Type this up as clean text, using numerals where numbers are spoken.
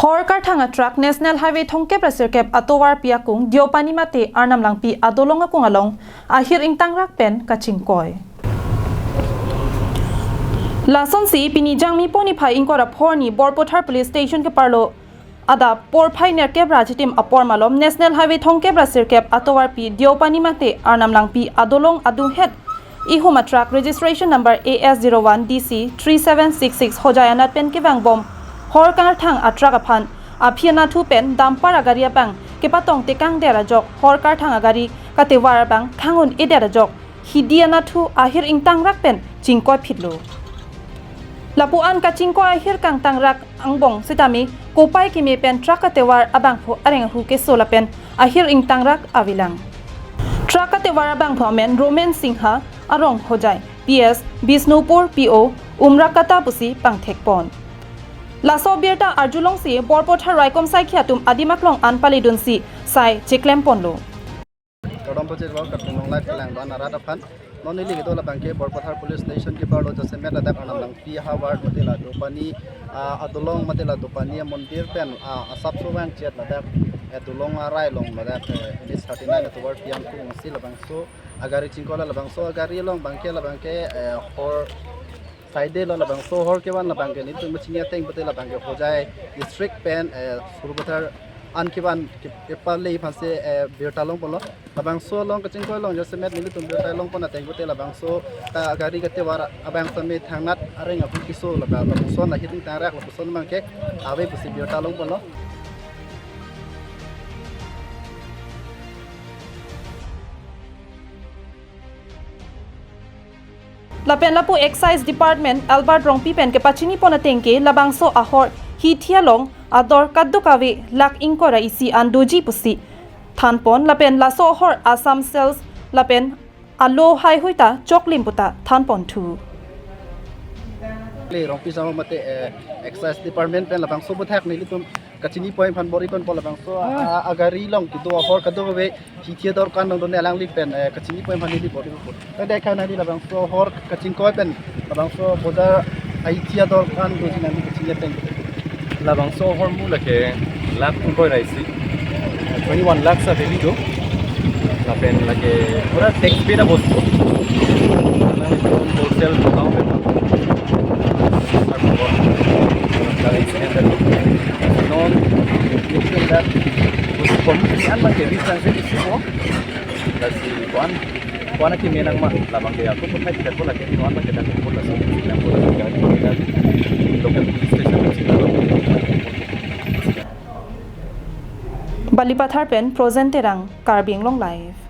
Hor karthang atruck National Highway thongke prasirkep atowar piakung Deopani mate arnam langpi adolong akung along ahir ingtang rakpen kachingkoi. Lason si pinijang mi poni phai ingkora phorni Borpothar Police Station ke parlo ada por phai ner kebra jitim apor malom National Highway thongke prasirkep atowar pi Deopani mate arnam langpi adolong adung het ihuma truck registration number AS01 DC 3766 hojayanat pen ke bom hor karthang atruck aphan aphiana thu pen dampar agari apang ke patong te kang dera jok hor karthang agari kate war bang khangun edera jok hidiana thu ahir ingtang rak pen chingkoi phitlo lapuan kachingkoi ahir kang tang rak angbong sitami kopai ki me pen truck kate war abang pho areng hu ke sola pen ahir ingtang rak awilang truck kate war abang pho men Roman Singha arong hojai PS Bisnupur PO umrakata pusi pangthek pon Laso Birta Arjulong si Borpothar Raikom sai khiatum adimaklong anpali dunsi sai cheklem ponlo Todom project work karthang live lang don arada phan noni ligi to la bangke Borpothar Police Station ke parlo jase meta dap anam lang pi haward matela Deopani adolong matela Deopani mondir pen asap sowang chet la dap adolong arai long la dap is 39 to work piam ku sil la bangso agari chingkola la bangso agari long bangke la bangke hor Friday lo labang so hor ke ban labang ke ni tu machine teng bate labang ke hojai district pen Borpothar an ke ban ke pale phase betalong polo labang so long ka chingkoi long jase met ni tu betalong pona teng bate labang so ta gari ke te war abang same thangnat areng apu kiso labang so na hiting tarak lo so mang ke ave pusi betalong polo Lapen lapu Excise Department Albert Rongpi pen ke pachini pona tengke labangso ahor hi thialong ador kaddukawe lak ingkora isi andoji pusi thanpon lapen laso ahor Assam Sales lapen alo hai hoita choklim puta thanpon thu le rongpi sama mate Excise Department pen labang so bothak ni litum kachini point phan bori kon pola bang so agari long kitu ahor kaddukawe hi thiador kan dong nelang li pen kachini point phan ni bori ko dai khana ni labang so hor kachingkoi pen labang so boda ai thiador kan do jina ni kachini teng labang so hor mu lake lak koi raisi 21 lakhs a value do lapen lake pura tax pay da bostu wholesale account non that was pemilihan bang kebi transaksi semua dari kuan aki menang mah labang dia aku pun tidak boleh lagi kuan bang kita pun langsung yang boleh jadi local station Balipathar pen present terang karbing long live